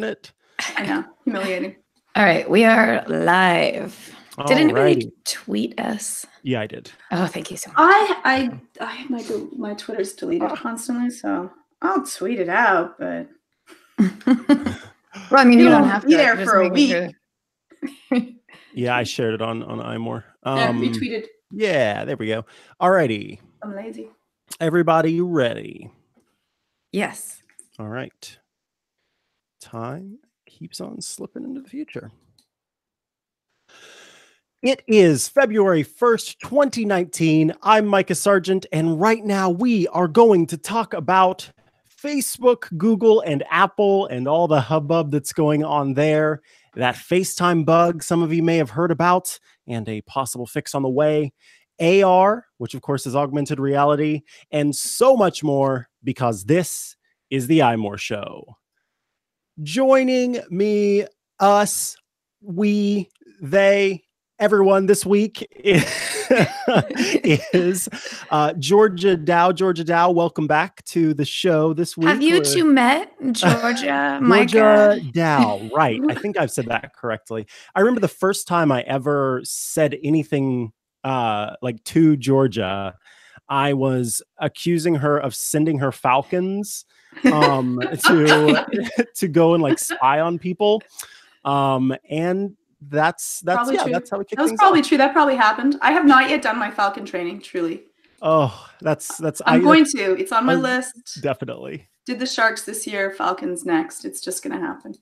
it. I know, humiliating. All right, we are live. Did anybody tweet us? Yeah, I did. Oh, thank you so much. I have my Twitter's deleted constantly, so I'll tweet it out. But well, I mean, you don't have to be there for a week. Yeah, I shared it on iMore. Retweeted. Yeah, there we go. Alrighty. I'm lazy. Everybody ready? Yes. All right. Time keeps on slipping into the future. It is February 1st, 2019. I'm Micah Sargent, and right now we are going to talk about Facebook, Google, and Apple and all the hubbub that's going on there. That FaceTime bug some of you may have heard about, and a possible fix on the way. AR, which of course is augmented reality, and so much more, because this is the iMore Show. Joining me, us, we, they, everyone this week is Georgia Dow. Georgia Dow, welcome back to the show this week. Have you two met, Georgia, Micah? Georgia Dow, right. I think I've said that correctly. I remember the first time I ever said anything like to Georgia, I was accusing her of sending her falcons to go and like spy on people. And that's probably true. That's how we kick That was things probably off. true. That probably happened. I have not yet done my falcon training, truly. Oh, that's I'm going to. It's on my list. Definitely. Did the Sharks this year, Falcons next. It's just going to happen.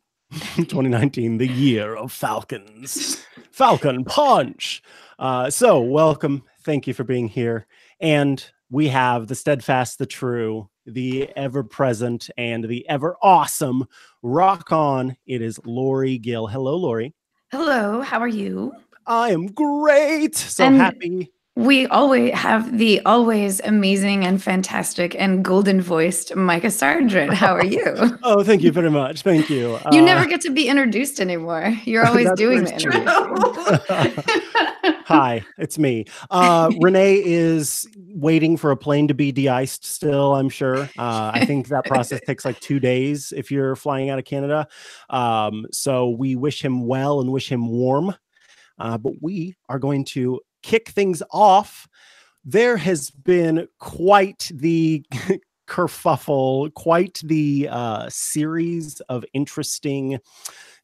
2019, the year of Falcons. Falcon Punch. So welcome. Thank you for being here. And we have the steadfast, the true, the ever-present, and the ever-awesome rock on. It is Lori Gill. Hello, Lori. Hello, how are you? I am great. So happy. We always have the always amazing and fantastic and golden voiced Micah Sargent. How are you? Oh, thank you very much. Thank you. You never get to be introduced anymore. You're always doing the interview. Hi, it's me. Renee is waiting for a plane to be de-iced still, I'm sure. I think that process takes like 2 days if you're flying out of Canada. So we wish him well and wish him warm. But we are going to kick things off. There has been quite the kerfuffle, quite the series of interesting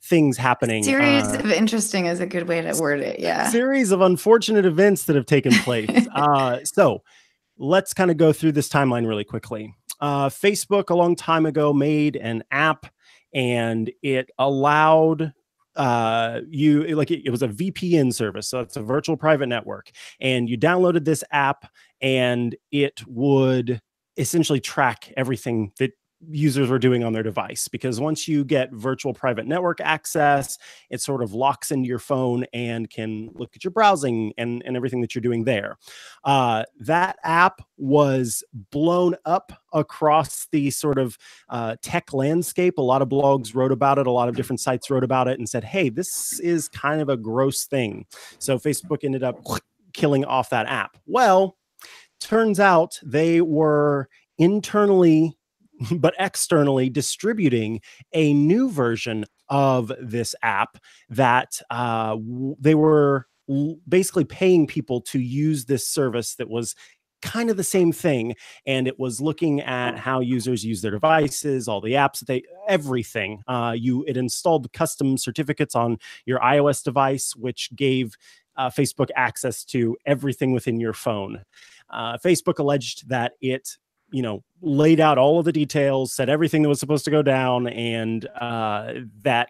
things happening. Series of interesting is a good way to word it. Yeah. Series of unfortunate events that have taken place. So let's kind of go through this timeline really quickly. Facebook a long time ago made an app, and it allowed it was a VPN service. So it's a virtual private network, and you downloaded this app and it would essentially track everything that users were doing on their device, because once you get virtual private network access, it sort of locks into your phone and can look at your browsing and everything that you're doing there. That app was blown up across the sort of tech landscape. A lot of blogs wrote about it. A lot of different sites wrote about it and said, hey, this is kind of a gross thing. So Facebook ended up killing off that app. Well, turns out they were internally but externally distributing a new version of this app that they were basically paying people to use this service that was kind of the same thing. And it was looking at how users use their devices, all the apps that everything. It installed custom certificates on your iOS device, which gave Facebook access to everything within your phone. Facebook alleged that it laid out all of the details, said everything that was supposed to go down, and that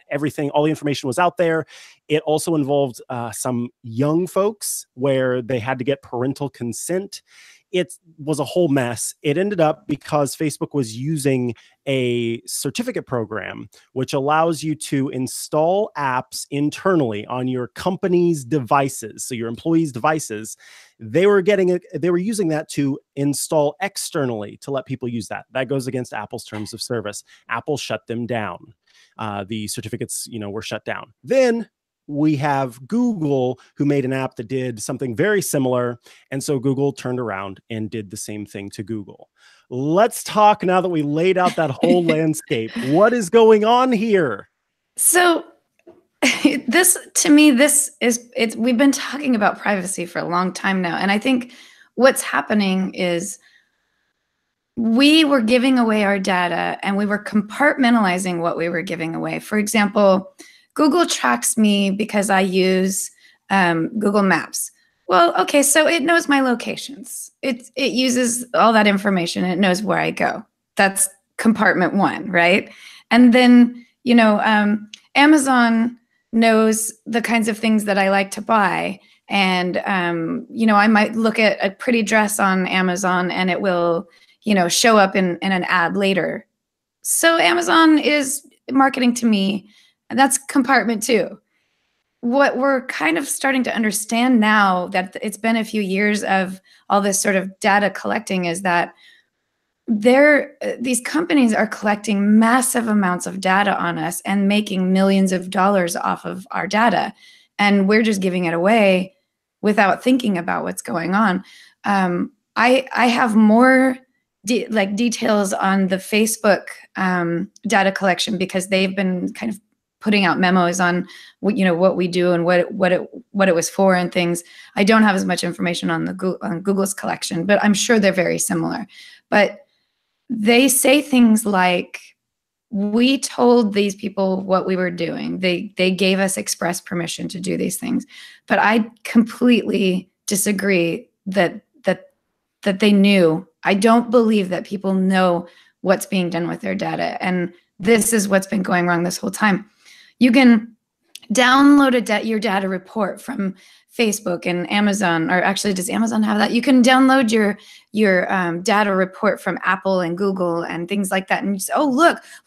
all the information was out there. It also involved some young folks where they had to get parental consent. It was a whole mess. It ended up because Facebook was using a certificate program, which allows you to install apps internally on your company's devices. So your employees' devices, they were using that to install externally to let people use that. That goes against Apple's terms of service. Apple shut them down. The certificates, were shut down. Then we have Google, who made an app that did something very similar. And so Google turned around and did the same thing to Google. Let's talk now that we laid out that whole landscape. What is going on here? So this, to me, we've been talking about privacy for a long time now. And I think what's happening is we were giving away our data and we were compartmentalizing what we were giving away. For example, Google tracks me because I use Google Maps. Well, okay, so it knows my locations. It uses all that information. It knows where I go. That's compartment one, right? And then, Amazon knows the kinds of things that I like to buy. And, I might look at a pretty dress on Amazon and it will, show up in an ad later. So Amazon is marketing to me, and that's compartment two. What we're kind of starting to understand now that it's been a few years of all this sort of data collecting is that these companies are collecting massive amounts of data on us and making millions of dollars off of our data. And we're just giving it away without thinking about what's going on. I have more details on the Facebook data collection because they've been kind of putting out memos on what we do and what it was for and things. I don't have as much information on Google's collection, but I'm sure they're very similar. But they say things like, we told these people what we were doing. They gave us express permission to do these things. But I completely disagree that they knew. I don't believe that people know what's being done with their data. And this is what's been going wrong this whole time. You can download your data report from Facebook and Amazon, or actually, does Amazon have that? You can download your data report from Apple and Google and things like that. And you say, oh,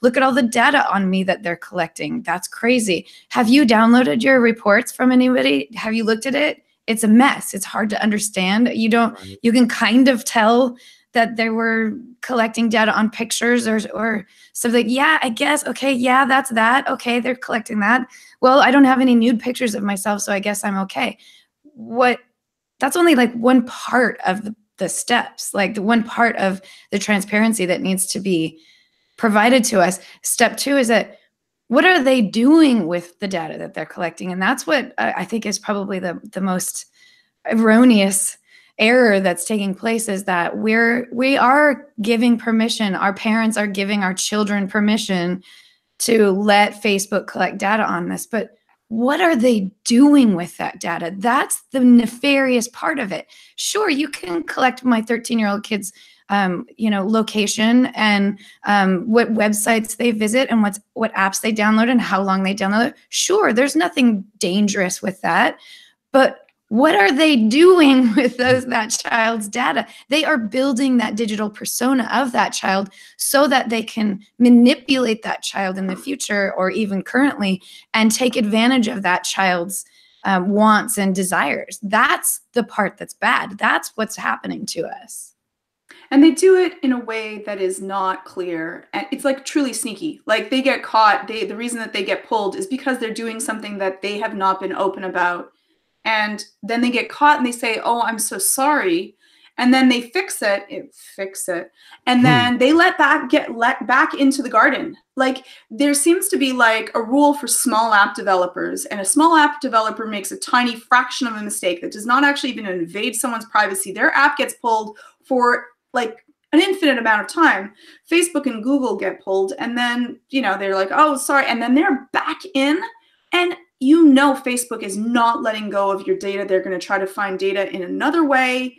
look at all the data on me that they're collecting. That's crazy. Have you downloaded your reports from anybody? Have you looked at it? It's a mess. It's hard to understand. You can kind of tell that they were collecting data on pictures or something. Yeah, I guess. Okay. Yeah, that's that. Okay. They're collecting that. Well, I don't have any nude pictures of myself, so I guess I'm okay. That's only like one part of the steps, like the one part of the transparency that needs to be provided to us. Step two is that what are they doing with the data that they're collecting? And that's what I think is probably the most erroneous error that's taking place, is that we are giving permission. Our parents are giving our children permission to let Facebook collect data on this. But what are they doing with that data? That's the nefarious part of it. Sure, you can collect my 13-year-old kid's location and what websites they visit and what apps they download and how long they download it. Sure, there's nothing dangerous with that. But what are they doing with that child's data? They are building that digital persona of that child so that they can manipulate that child in the future or even currently and take advantage of that child's wants and desires. That's the part that's bad. That's what's happening to us. And they do it in a way that is not clear. And it's like truly sneaky. Like they get caught. The reason that they get pulled is because they're doing something that they have not been open about. And then they get caught and they say, oh, I'm so sorry. And then they fix it. And then they let back into the garden. Like there seems to be like a rule for small app developers, and a small app developer makes a tiny fraction of a mistake that does not actually even invade someone's privacy. Their app gets pulled for like an infinite amount of time. Facebook and Google get pulled, and then, they're like, oh, sorry. And then they're back in, and Facebook is not letting go of your data. They're going to try to find data in another way.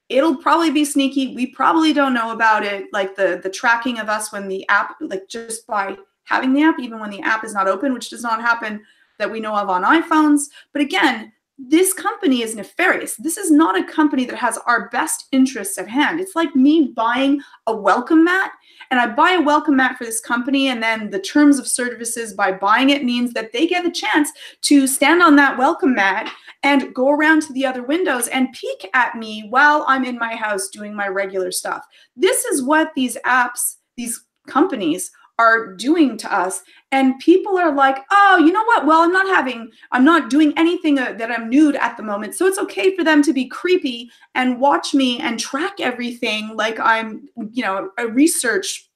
It'll probably be sneaky. We probably don't know about it. Like the tracking of us when the app, like just by having the app, even when the app is not open, which does not happen that we know of on iPhones. But again, this company is nefarious. This is not a company that has our best interests at hand. It's like me buying a welcome mat, and I buy a welcome mat for this company, and then the terms of services by buying it means that they get a chance to stand on that welcome mat and go around to the other windows and peek at me while I'm in my house doing my regular stuff. This is what these apps, these companies are doing to us. And people are like, oh, you know what? Well, I'm not doing anything that I'm nude at the moment. So it's okay for them to be creepy and watch me and track everything like I'm, a research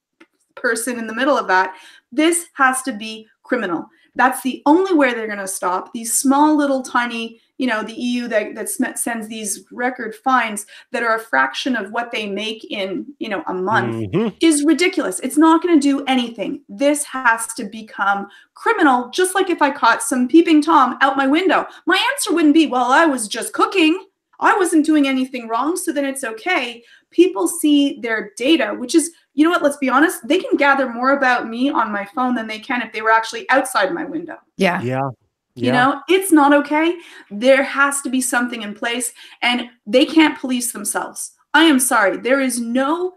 person in the middle of that. This has to be criminal. That's the only way they're going to stop these small little tiny, you know, the EU that sends these record fines that are a fraction of what they make in, you know, a month is ridiculous. It's not going to do anything. This has to become criminal. Just like if I caught some peeping Tom out my window, my answer wouldn't be, well, I was just cooking. I wasn't doing anything wrong, so then it's okay. People see their data, which is, you know what, let's be honest, they can gather more about me on my phone than they can if they were actually outside my window. Yeah. Yeah. You know, it's not okay. There has to be something in place, and they can't police themselves. I am sorry. There is no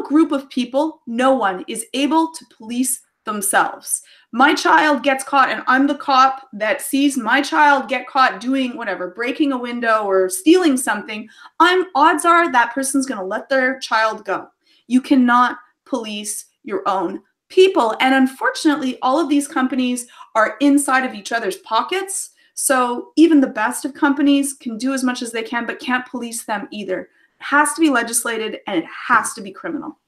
group of people, no one is able to police themselves. My child gets caught and I'm the cop that sees my child get caught doing whatever, breaking a window or stealing something. Odds are that person's going to let their child go. You cannot police your own people. And unfortunately, all of these companies are inside of each other's pockets. So even the best of companies can do as much as they can, but can't police them either. It has to be legislated and it has to be criminal.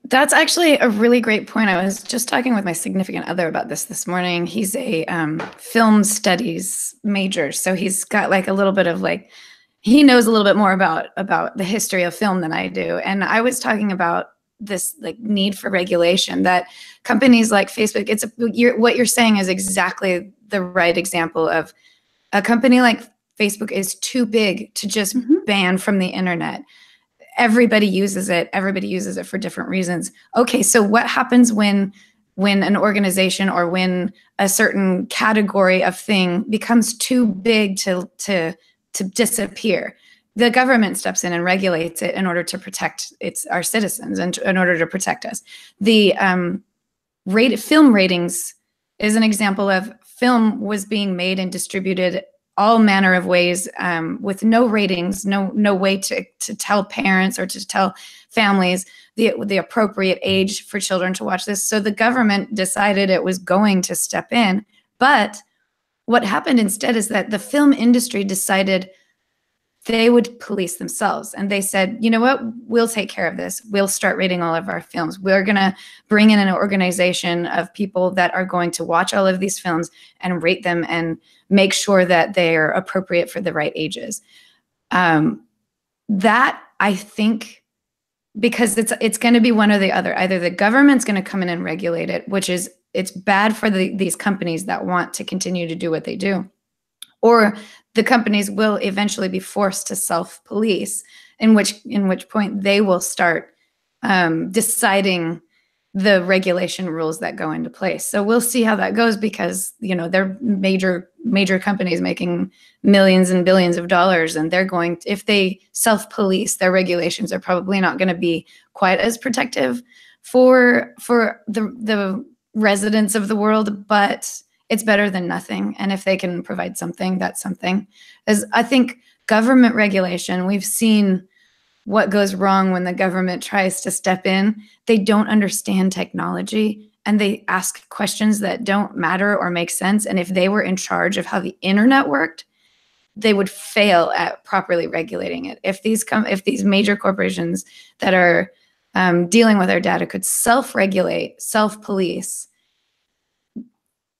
That's actually a really great point. I was just talking with my significant other about this morning. He's a film studies major. So he's got like a little bit of like, he knows a little bit more about the history of film than I do. And I was talking about this like need for regulation that companies like Facebook, what you're saying is exactly the right example of a company like Facebook is too big to just ban from the internet. Everybody uses it. Everybody uses it for different reasons. Okay, so what happens when an organization or when a certain category of thing becomes too big to disappear? The government steps in and regulates it in order to protect our citizens and in order to protect us. The film ratings is an example of film was being made and distributed all manner of ways with no ratings, no way to tell parents or to tell families the appropriate age for children to watch this. So the government decided it was going to step in. But what happened instead is that the film industry decided they would police themselves. And they said, you know what, we'll take care of this. We'll start rating all of our films. We're going to bring in an organization of people that are going to watch all of these films and rate them and make sure that they are appropriate for the right ages. That, I think, because it's going to be one or the other. Either the government's going to come in and regulate it, which is, it's bad for these companies that want to continue to do what they do, or the companies will eventually be forced to self-police, in which point they will start deciding the regulation rules that go into place. So we'll see how that goes, because they're major companies making millions and billions of dollars, and they're going to, if they self-police, their regulations are probably not going to be quite as protective for the residents of the world, but it's better than nothing. And if they can provide something, that's something. As I think government regulation, we've seen what goes wrong when the government tries to step in. They don't understand technology and they ask questions that don't matter or make sense. And if they were in charge of how the internet worked, they would fail at properly regulating it. If these major corporations that are dealing with our data could self-regulate, self-police,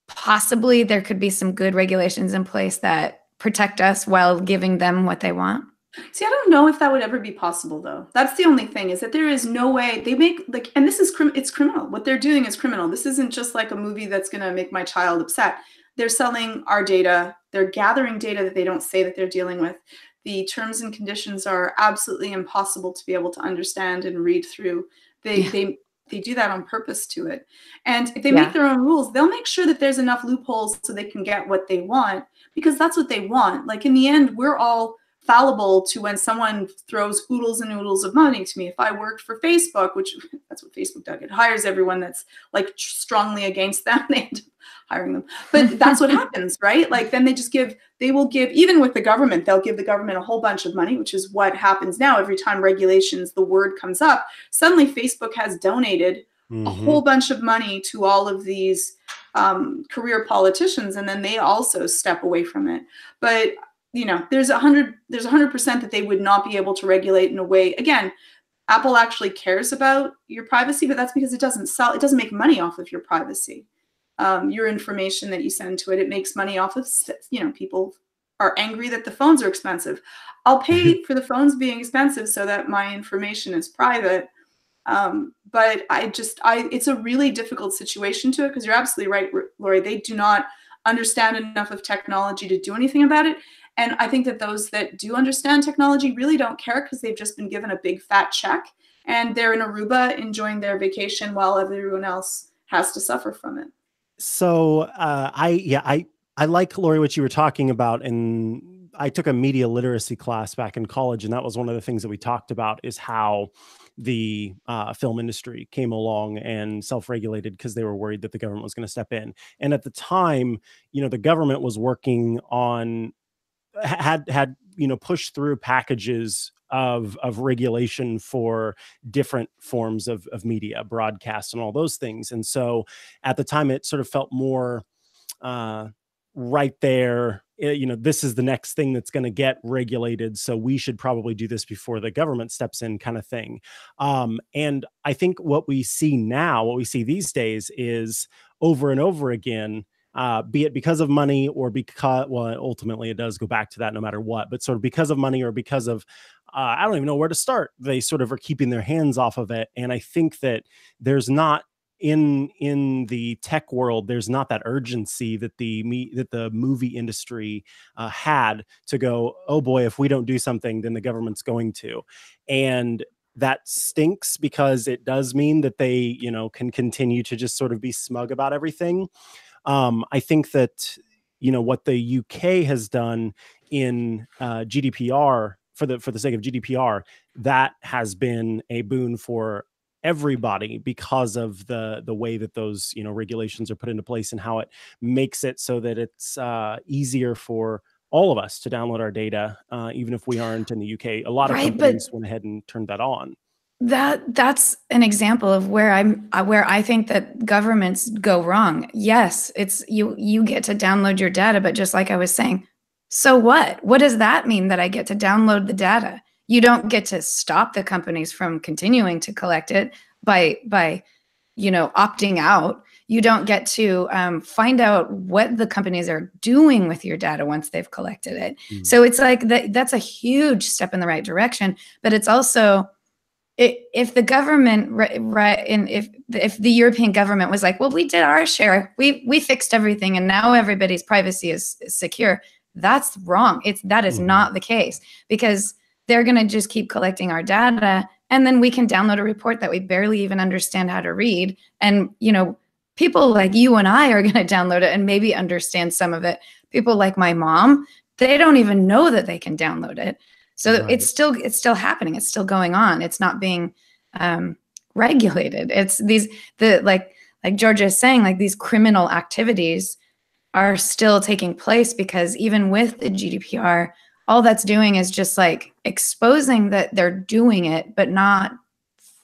possibly there could be some good regulations in place that protect us while giving them what they want. See, I don't know if that would ever be possible, though. That's the only thing, is that there is no way they make and this is it's criminal. What they're doing is criminal. This isn't just like a movie that's going to make my child upset. They're selling our data. They're gathering data that they don't say that they're dealing with. The terms and conditions are absolutely impossible to be able to understand and read through. They do that on purpose to it. And if they make their own rules, they'll make sure that there's enough loopholes so they can get what they want, because that's what they want. Like, in the end, we're all fallible to when someone throws oodles and oodles of money to me. If I worked for Facebook, which that's what Facebook does, it hires everyone that's like strongly against them. They end up hiring them. But that's what happens, right? Like, then they will give, even with the government, they'll give the government a whole bunch of money, which is what happens now. Every time regulations, the word comes up, suddenly Facebook has donated a whole bunch of money to all of these career politicians, and then they also step away from it. But there's 100% that they would not be able to regulate in a way. Again, Apple actually cares about your privacy, but that's because it doesn't make money off of your privacy. Your information that you send to it, it makes money off of, people are angry that the phones are expensive. I'll pay for the phones being expensive so that my information is private. But it's a really difficult situation to it, because you're absolutely right, Lori. They do not understand enough of technology to do anything about it. And I think that those that do understand technology really don't care, because they've just been given a big fat check and they're in Aruba enjoying their vacation while everyone else has to suffer from it. So I like, Lori, what you were talking about, and I took a media literacy class back in college, and that was one of the things that we talked about, is how the film industry came along and self-regulated because they were worried that the government was going to step in. And at the time, the government was working on had pushed through packages of regulation for different forms of media, broadcast, and all those things. And so at the time, it sort of felt more right there. This is the next thing that's going to get regulated, so we should probably do this before the government steps in, kind of thing. And I think what we see these days, is over and over again, be it because of money or because, well, ultimately it does go back to that no matter what, but sort of because of money or because of, I don't even know where to start, they sort of are keeping their hands off of it. And I think that there's not, in the tech world, there's not that urgency that the movie industry had to go, oh boy, if we don't do something, then the government's going to. And that stinks, because it does mean that they, can continue to just sort of be smug about everything. I think that, what the UK has done in GDPR, for the sake of GDPR, that has been a boon for everybody, because of the way that those, regulations are put into place, and how it makes it so that it's easier for all of us to download our data, even if we aren't in the UK. A lot of companies went ahead and turned that on. That's an example of where I think that governments go wrong. Yes, it's you get to download your data, but just like I was saying, so what? What does that mean, that I get to download the data? You don't get to stop the companies from continuing to collect it by opting out. You don't get to find out what the companies are doing with your data once they've collected it. So it's like that's a huge step in the right direction, but it's also, if the government, if the European government was like, well, we did our share, we fixed everything, and now everybody's privacy is secure, that's wrong. That is not the case, because they're going to just keep collecting our data, and then we can download a report that we barely even understand how to read. And people like you and I are going to download it and maybe understand some of it. People like my mom, they don't even know that they can download it. So right. It's still happening. It's still going on. It's not being regulated. It's like Georgia is saying, like, these criminal activities are still taking place, because even with the GDPR, all that's doing is just like exposing that they're doing it, but not,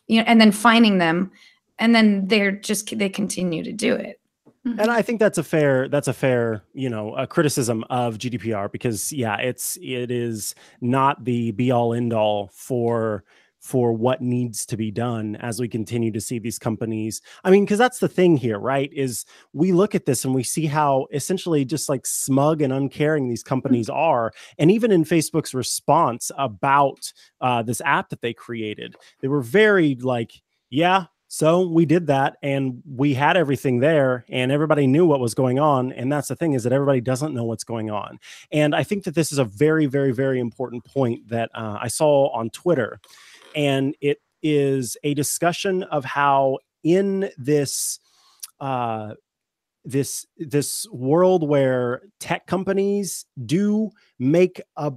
and then finding them, and then they continue to do it. And I think that's a fair, a criticism of GDPR, because it is not the be all end all for what needs to be done as we continue to see these companies. I mean, because that's the thing here, right? Is we look at this and we see how essentially just like smug and uncaring these companies are. And even in Facebook's response about this app that they created, they were very like, yeah, so we did that, and we had everything there, and everybody knew what was going on. And that's the thing, is that everybody doesn't know what's going on. And I think that this is a very, very, very important point that I saw on Twitter. And it is a discussion of how in this this world where tech companies do make a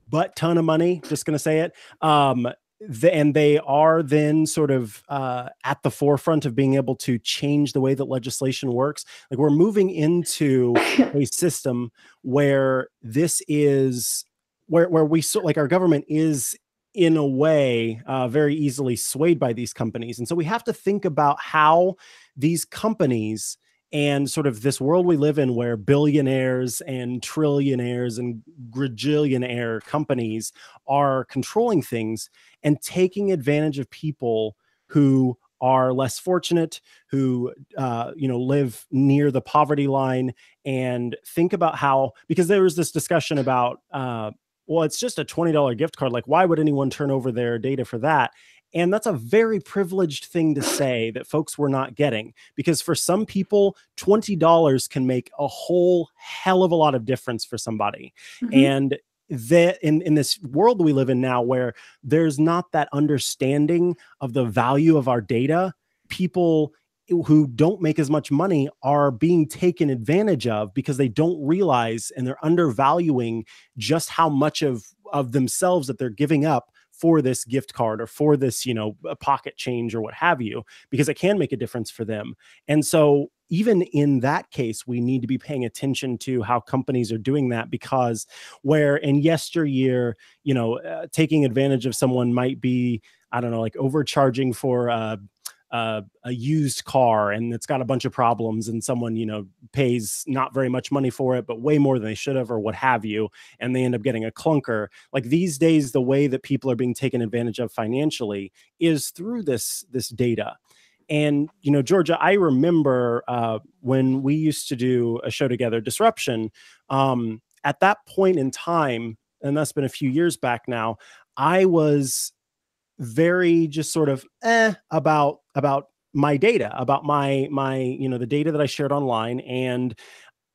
butt ton of money, just going to say it, and they are then sort of at the forefront of being able to change the way that legislation works. Like, we're moving into a system where this is where we like our government is in a way very easily swayed by these companies. And so we have to think about how these companies and sort of this world we live in where billionaires and trillionaires and gajillionaire companies are controlling things and taking advantage of people who are less fortunate, who live near the poverty line. And think about how, because there was this discussion about well, it's just a $20 gift card, like why would anyone turn over their data for that? And that's a very privileged thing to say that folks were not getting, because for some people, $20 can make a whole hell of a lot of difference for somebody. Mhm. And that in this world we live in now, where there's not that understanding of the value of our data, people who don't make as much money are being taken advantage of because they don't realize, and they're undervaluing just how much of themselves that they're giving up for this gift card or for this, a pocket change or what have you, because it can make a difference for them. And so even in that case, we need to be paying attention to how companies are doing that, because where in yesteryear, taking advantage of someone might be, I don't know, like overcharging for a used car and it's got a bunch of problems, and someone pays not very much money for it but way more than they should have or what have you, and they end up getting a clunker. Like these days, the way that people are being taken advantage of financially is through this data. And Georgia, I remember when we used to do a show together, Disruption, at that point in time, and that's been a few years back now, I was very just sort of about my data, about my the data that I shared online. And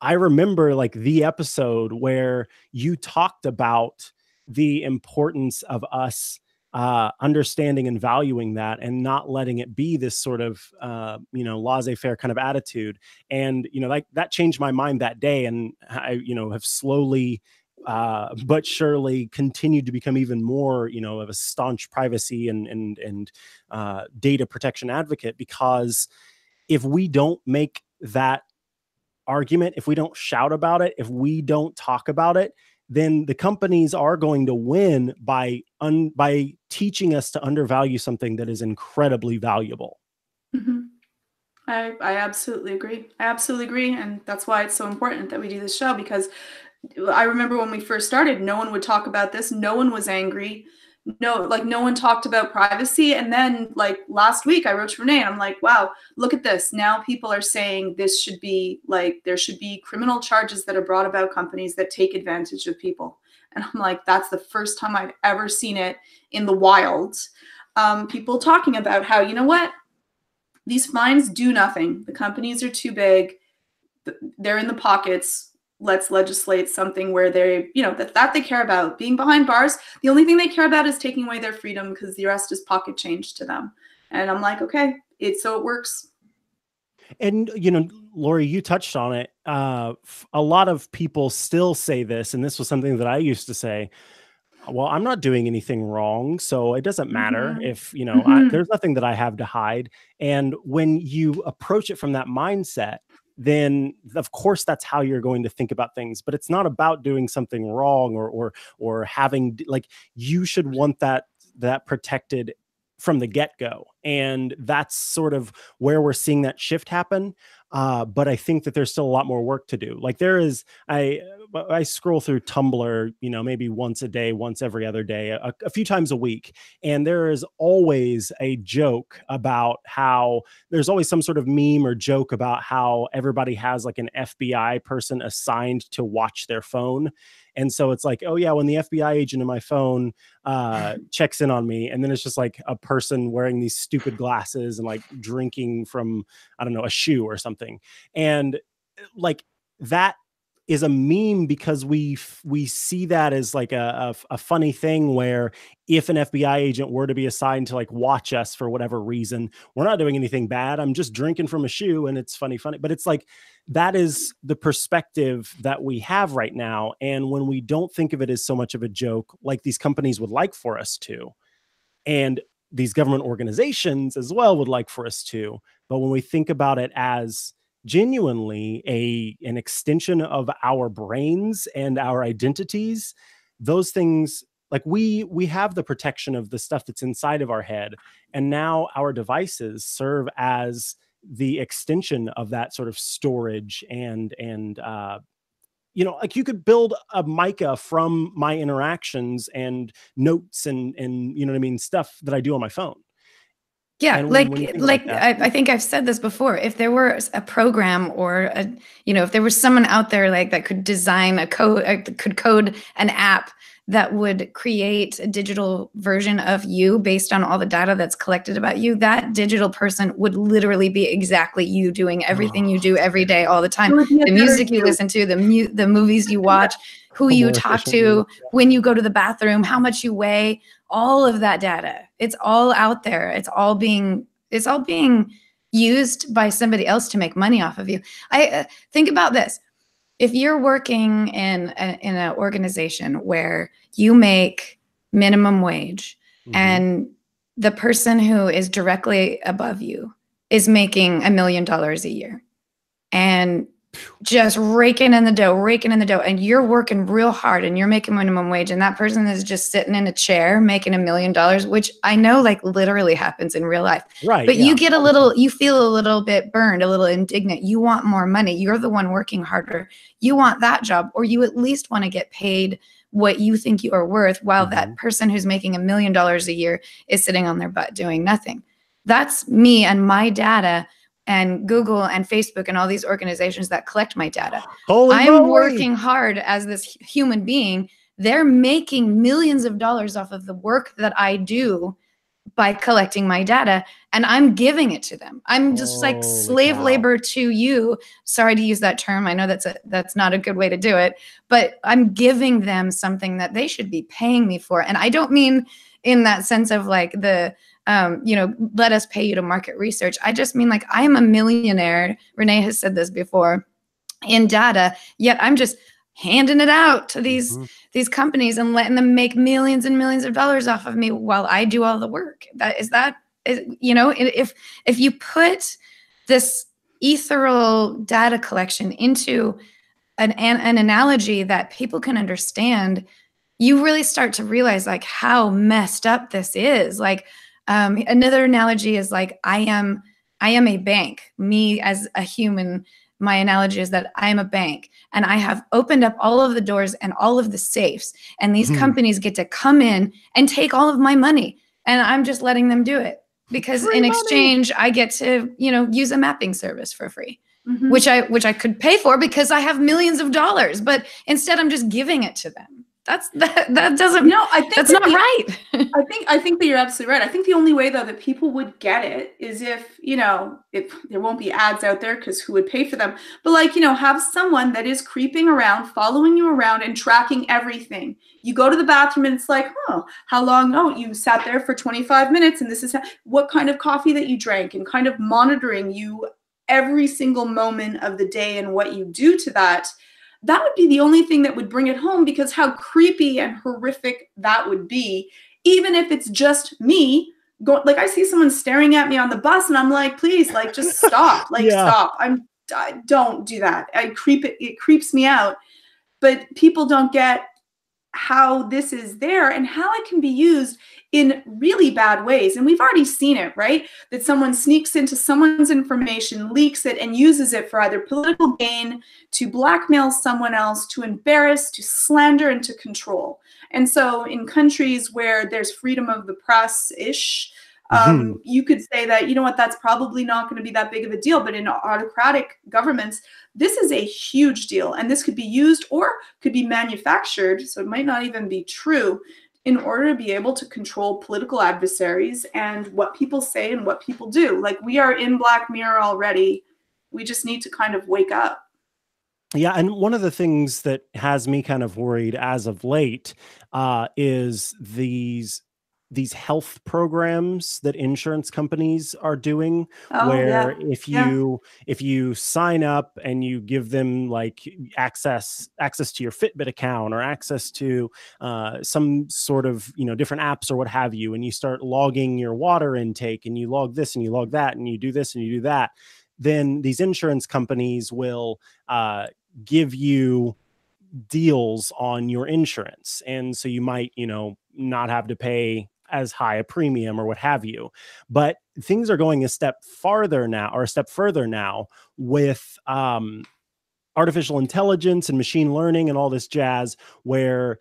I remember like the episode where you talked about the importance of us understanding and valuing that, and not letting it be this sort of laissez-faire kind of attitude. And like that changed my mind that day, and I have slowly but surely continued to become even more of a staunch privacy and data protection advocate, because if we don't make that argument, if we don't shout about it, if we don't talk about it, then the companies are going to win by teaching us to undervalue something that is incredibly valuable. Mhm. I absolutely agree. I absolutely agree. And that's why it's so important that we do this show, because I remember when we first started, no one would talk about this. No one was angry. No one talked about privacy. And then like last week I wrote to Renee and I'm like, wow, look at this. Now people are saying this should be like, there should be criminal charges that are brought about companies that take advantage of people. And I'm like, that's the first time I've ever seen it in the wild. People talking about how, you know what? These fines do nothing. The companies are too big. They're in the pockets. Let's legislate something where they, that they care about. Being behind bars, the only thing they care about is taking away their freedom, because the rest is pocket change to them. And I'm like, okay, so it works. And, Lori, you touched on it. A lot of people still say this, and this was something that I used to say. Well, I'm not doing anything wrong, so it doesn't matter if, there's nothing that I have to hide. And when you approach it from that mindset, then of course that's how you're going to think about things. But it's not about doing something wrong or having, like, you should want that protected from the get-go. And that's sort of where we're seeing that shift happen. But I think that there's still a lot more work to do. Like I scroll through Tumblr, maybe once a day, once every other day, a few times a week. And there is always a joke about how there's always some sort of meme or joke about how everybody has like an FBI person assigned to watch their phone. And so it's like, oh yeah, when the FBI agent in my phone checks in on me, and then it's just like a person wearing these stupid glasses and like drinking from, I don't know, a shoe or something. And like that is a meme because we see that as like a funny thing, where if an FBI agent were to be assigned to like watch us for whatever reason, we're not doing anything bad. I'm just drinking from a shoe and it's funny. But it's like, that is the perspective that we have right now. And when we don't think of it as so much of a joke, like these companies would like for us to, and these government organizations as well would like for us to, but when we think about it as genuinely an extension of our brains and our identities, those things, like we have the protection of the stuff that's inside of our head, and now our devices serve as the extension of that sort of storage and you know, like you could build a mica from my interactions and notes and you know what I mean, stuff that I do on my phone. Yeah, And like when you think about that, I think I've said this before. If there were a program or a, you know, if there was someone out there like that could design a code, could code an app that would create a digital version of you based on all the data that's collected about you, that digital person would literally be exactly you, doing everything you do every day, all the time. It would be a The better music you you. listen to, the movies you watch, who you more talk efficiently. to, when you go to the bathroom, how much you weigh, all of that data. It's all out there. It's all being used by somebody else to make money off of you. I think about this. If you're working in an organization where you make minimum wage and the person who is directly above you is making $1 million a year and just raking in the dough, and you're working real hard and you're making minimum wage, and that person is just sitting in a chair making $1 million, which I know like literally happens in real life. Right. But you get you feel a little bit burned, a little indignant. You want more money. You're the one working harder. You want that job, or you at least want to get paid what you think you are worth, while that person who's making $1 million a year is sitting on their butt doing nothing. That's me and my data and Google and Facebook and all these organizations that collect my data. I'm working hard as this human being. They're making millions of dollars off of the work that I do by collecting my data, and I'm giving it to them. I'm just like slave labor to you. Sorry to use that term. I know that's not a good way to do it, but I'm giving them something that they should be paying me for. And I don't mean in that sense of like the you know, let us pay you to market research. I just mean like I am a millionaire. Renee has said this before, in data, yet I'm just handing it out to these companies and letting them make millions and millions of dollars off of me while I do all the work. You know, if you put this ethereal data collection into an analogy that people can understand, you really start to realize like how messed up this is. Like another analogy is like I am a bank. Me as a human, my analogy is that I am a bank, and I have opened up all of the doors and all of the safes, and these companies get to come in and take all of my money, and I'm just letting them do it because in exchange I get to, you know, use a mapping service for free, which I could pay for because I have millions of dollars, but instead I'm just giving it to them. That doesn't, no, I think that's not right. I think that you're absolutely right. I think the only way though that people would get it is if, you know, if there won't be ads out there, because who would pay for them? But like, you know, have someone that is creeping around, following you around and tracking everything. You go to the bathroom and it's like, oh, how long? Oh, you sat there for 25 minutes and this is what kind of coffee that you drank, and kind of monitoring you every single moment of the day and what you do to that. That would be the only thing that would bring it home, because how creepy and horrific that would be. Even if it's just me going, like I see someone staring at me on the bus and I'm like, please, like just stop, like stop. Don't do that. It creeps me out. But people don't get how this is there and how it can be used in really bad ways. And we've already seen it, right? That someone sneaks into someone's information, leaks it, and uses it for either political gain, to blackmail someone else, to embarrass, to slander, and to control. And so in countries where there's freedom of the press-ish, you could say that, you know what, that's probably not going to be that big of a deal. But in autocratic governments, this is a huge deal. And this could be used or could be manufactured, so it might not even be true, in order to be able to control political adversaries and what people say and what people do. Like, we are in Black Mirror already. We just need to kind of wake up. Yeah, and one of the things that has me kind of worried as of late is these health programs that insurance companies are doing, where if you sign up and you give them like access to your Fitbit account or access to some sort of, you know, different apps or what have you, and you start logging your water intake and you log this and you log that and you do this and you do that, then these insurance companies will give you deals on your insurance. And so you might, you know, not have to pay as high a premium or what have you. But things are going a step farther now, or a step further now, with artificial intelligence and machine learning and all this jazz, where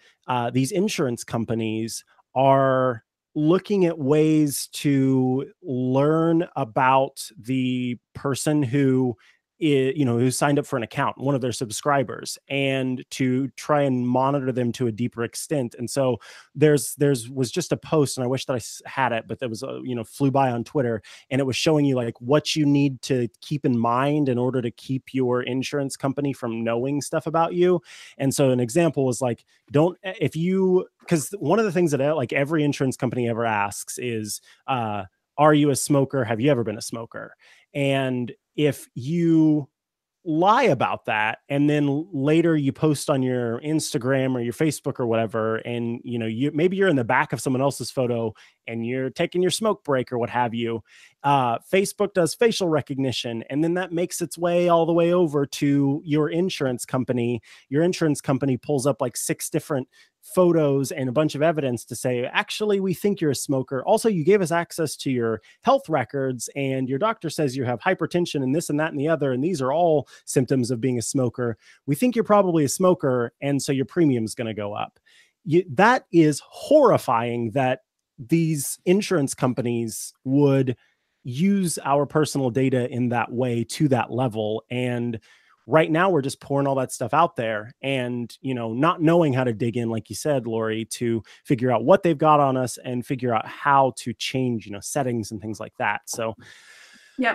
these insurance companies are looking at ways to learn about the person who who signed up for an account, one of their subscribers, and to try and monitor them to a deeper extent. And so there's was just a post, and I wish that I had it, but there was flew by on Twitter, and it was showing you like what you need to keep in mind in order to keep your insurance company from knowing stuff about you. And so an example was like, because one of the things that like every insurance company ever asks is, are you a smoker? Have you ever been a smoker? And if you lie about that, and then later you post on your Instagram or your Facebook or whatever, and maybe you're in the back of someone else's photo and you're taking your smoke break or what have you, Facebook does facial recognition, and then that makes its way all the way over to your insurance company. Your insurance company pulls up like 6 different photos and a bunch of evidence to say, actually, we think you're a smoker. Also, you gave us access to your health records, and your doctor says you have hypertension and this and that and the other, and these are all symptoms of being a smoker. We think you're probably a smoker, and so your premium's going to go up. That is horrifying that these insurance companies would use our personal data in that way, to that level. And right now we're just pouring all that stuff out there, and not knowing how to dig in, like you said, Lori, to figure out what they've got on us and figure out how to change settings and things like that. So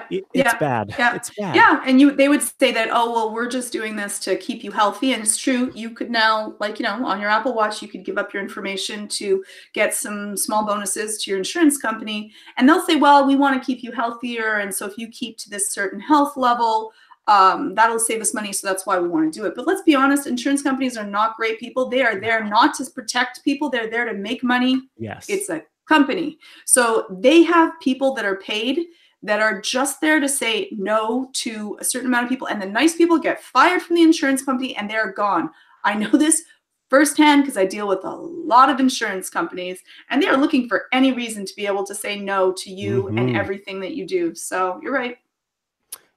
it's bad. It's bad. Yeah. And they would say that, oh, well, we're just doing this to keep you healthy. And it's true. You could now, on your Apple Watch, you could give up your information to get some small bonuses to your insurance company. And they'll say, well, we want to keep you healthier. And so if you keep to this certain health level, that'll save us money. So that's why we want to do it. But let's be honest, insurance companies are not great people. They are there not to protect people. They're there to make money. Yes. It's a company. So they have people that are paid that are just there to say no to a certain amount of people. And the nice people get fired from the insurance company and they're gone. I know this firsthand because I deal with a lot of insurance companies, and they are looking for any reason to be able to say no to you and everything that you do. So you're right.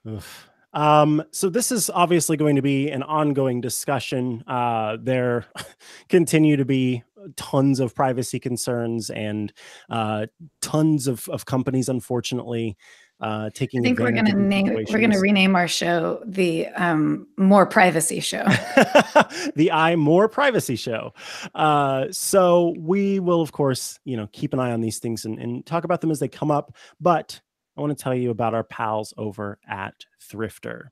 Oof. So this is obviously going to be an ongoing discussion. There continue to be tons of privacy concerns and tons of companies, unfortunately, taking I think we're going to rename our show the More Privacy Show. The iMore Privacy Show. So we will, of course, keep an eye on these things and talk about them as they come up. But I want to tell you about our pals over at Thrifter.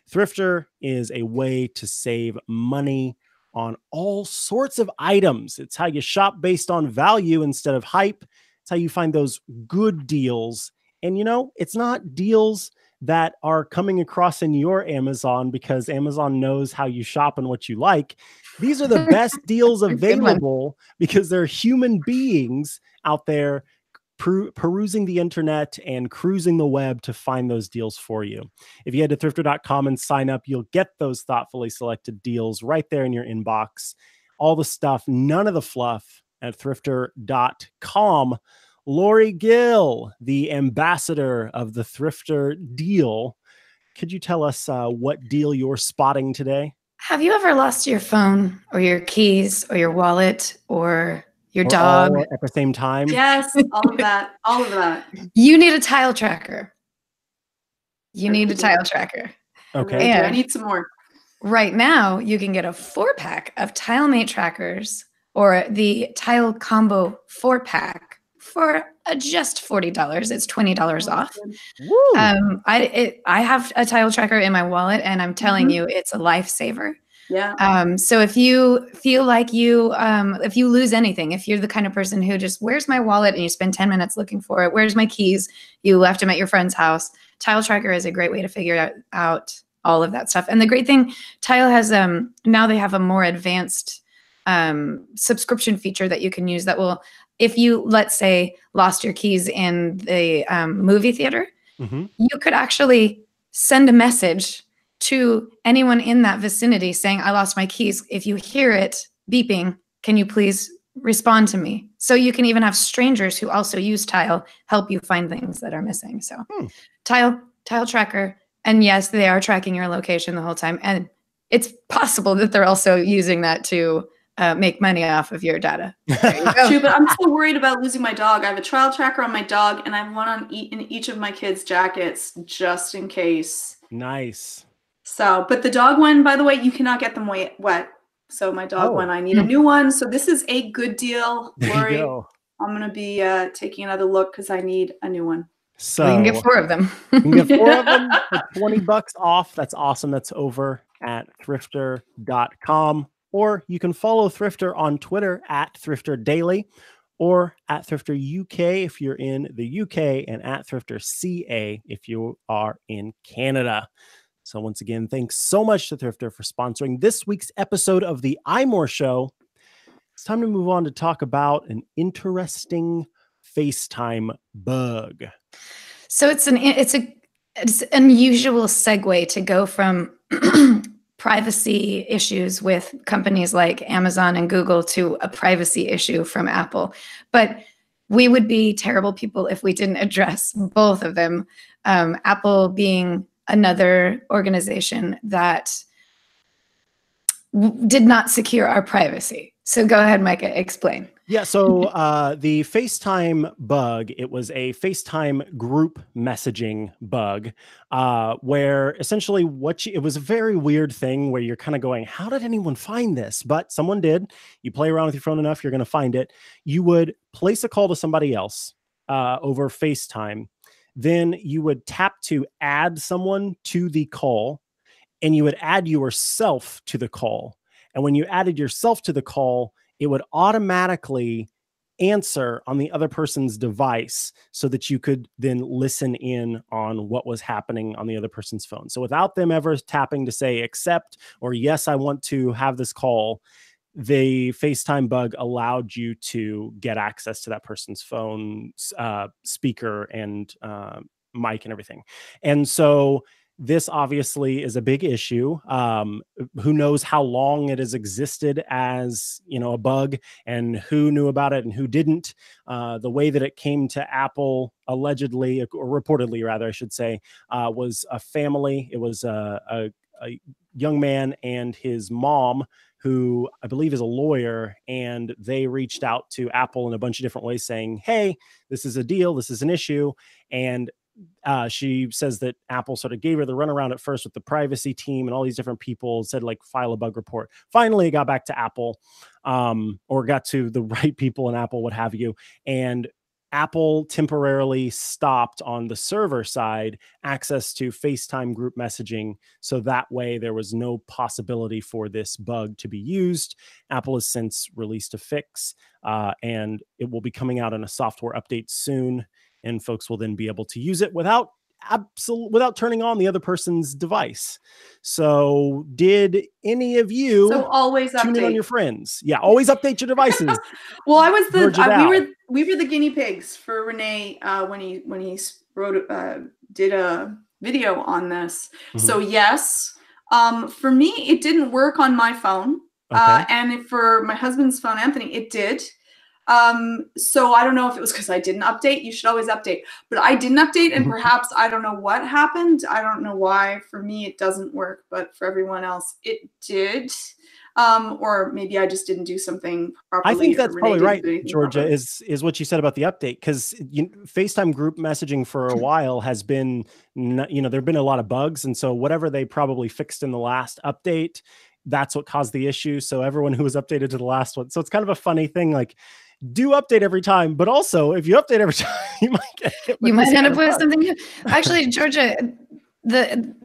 Thrifter is a way to save money on all sorts of items. It's how you shop based on value instead of hype. It's how you find those good deals. And it's not deals that are coming across in your Amazon because Amazon knows how you shop and what you like. These are the best deals available because they're human beings out there perusing the internet and cruising the web to find those deals for you. If you head to thrifter.com and sign up, you'll get those thoughtfully selected deals right there in your inbox. All the stuff, none of the fluff, at thrifter.com. Lori Gill, the ambassador of the Thrifter deal. Could you tell us what deal you're spotting today? Have you ever lost your phone or your keys or your wallet or your dog all at the same time? Yes, all of that. All of that. You need a tile tracker. You need a tile tracker. Okay. And I need some more. Right now, you can get a 4-pack of TileMate trackers or the Tile Combo 4-pack for just $40. It's $20 off. I have a tile tracker in my wallet, and I'm telling you, it's a lifesaver. Yeah. So if you feel like if you lose anything, if you're the kind of person who just, where's my wallet? And you spend 10 minutes looking for it. Where's my keys? You left them at your friend's house. Tile Tracker is a great way to figure out all of that stuff. And the great thing, Tile has, now they have a more advanced subscription feature that you can use that will, if you, let's say, lost your keys in the movie theater, you could actually send a message to anyone in that vicinity saying, I lost my keys. If you hear it beeping, can you please respond to me. So you can even have strangers who also use Tile help you find things that are missing. So Tile tracker. And yes, they are tracking your location the whole time. And it's possible that they're also using that to make money off of your data. True, but I'm still worried about losing my dog. I have a trial tracker on my dog, and I have one on in each of my kids' jackets just in case. Nice. So, but the dog one, by the way, you cannot get them wet. So my dog one, I need a new one. So this is a good deal, Lori. I'm going to be taking another look because I need a new one. So you can get 4 of them. You can get 4 of them for $20 off. That's awesome. That's over at thrifter.com. Or you can follow Thrifter on Twitter at Thrifter Daily, or at Thrifter UK if you're in the UK, and at Thrifter CA if you are in Canada. So once again, thanks so much to Thrifter for sponsoring this week's episode of the iMore Show. It's time to move on to talk about an interesting FaceTime bug. So it's an unusual segue to go from privacy issues with companies like Amazon and Google to a privacy issue from Apple. But we would be terrible people if we didn't address both of them. Apple being another organization that did not secure our privacy. So go ahead, Micah, explain. Yeah, so the FaceTime bug, it was a FaceTime group messaging bug where essentially it was a very weird thing where you're kind of going, how did anyone find this? But someone did. You play around with your phone enough, you're going to find it. You would place a call to somebody else over FaceTime. Then you would tap to add someone to the call, and you would add yourself to the call. And when you added yourself to the call, it would automatically answer on the other person's device so that you could then listen in on what was happening on the other person's phone. So without them ever tapping to say accept or yes, I want to have this call, the FaceTime bug allowed you to get access to that person's phone, speaker, and mic and everything. And so this obviously is a big issue. Who knows how long it has existed as, a bug, and who knew about it and who didn't. The way that it came to Apple, allegedly, or reportedly rather, I should say, was a family. It was a young man and his mom, who I believe is a lawyer, and they reached out to Apple in a bunch of different ways saying, hey, this is a deal, this is an issue. And she says that Apple sort of gave her the runaround at first with the privacy team and all these different people, said like file a bug report. Finally, it got back to Apple, or got to the right people in Apple, what have you. And Apple temporarily stopped on the server side access to FaceTime group messaging. So that way there was no possibility for this bug to be used. Apple has since released a fix, and it will be coming out in a software update soon. And folks will then be able to use it without turning on the other person's device. So did any of you always tune in update on your friends? Yeah, always update your devices. Well, I was we were the guinea pigs for Renee when he did a video on this. Mm-hmm. So yes, for me it didn't work on my phone, and for my husband's phone, Anthony, it did. So I don't know if it was because I didn't update. You should always update, but I didn't update, and perhaps I don't know what happened. I don't know why. For me, it doesn't work, but for everyone else, it did. Or maybe I just didn't do something properly. I think that's probably right, Georgia, is what you said about the update, because FaceTime group messaging for a while has been, there've been a lot of bugs, and so whatever they probably fixed in the last update, that's what caused the issue. So everyone who was updated to the last one. So it's kind of a funny thing, like, do update every time, but also if you update every time, you might end up with something new. Actually, Georgia,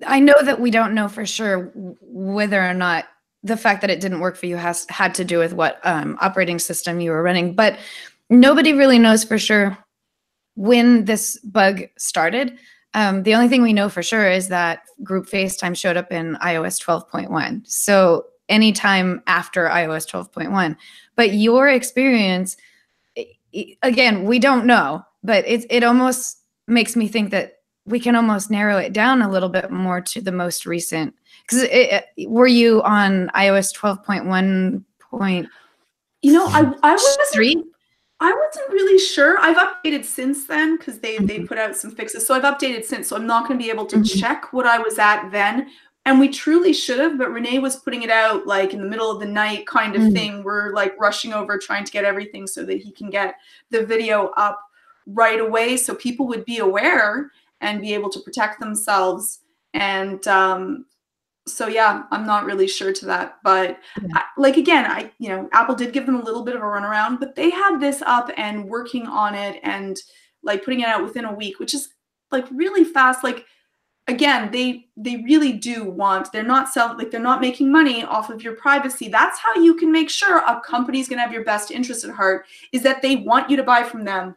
I know that we don't know for sure whether or not the fact that it didn't work for you had to do with what operating system you were running, but nobody really knows for sure when this bug started. The only thing we know for sure is that group FaceTime showed up in iOS 12.1. So anytime after iOS 12.1. But your experience, again, we don't know, but it almost makes me think that we can almost narrow it down a little bit more to the most recent. Because were you on iOS 12.1? You know, I Three? wasn't really sure. I've updated since then because they put out some fixes. So I've updated since. So I'm not going to be able to check what I was at then. And we truly should have, but Renee was putting it out like in the middle of the night kind of thing. We're like rushing over trying to get everything so that he can get the video up right away so people would be aware and be able to protect themselves. And so yeah, I'm not really sure to that, but like again, you know, Apple did give them a little bit of a runaround, but they had this up and working on it and like putting it out within a week, which is like really fast. Like again, they really do want, they're not selling, like they're not making money off of your privacy. That's how you can make sure a company's going to have your best interest at heart, is that they want you to buy from them.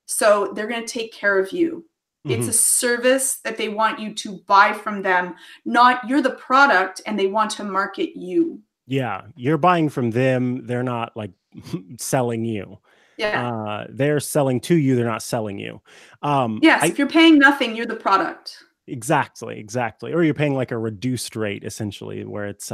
So they're going to take care of you. It's a service that they want you to buy from them, not you're the product and they want to market you. Yeah, you're buying from them. They're not like selling you. Yeah. They're selling to you. They're not selling you. Yes, if you're paying nothing, you're the product. Exactly. Or you're paying like a reduced rate, essentially, where it's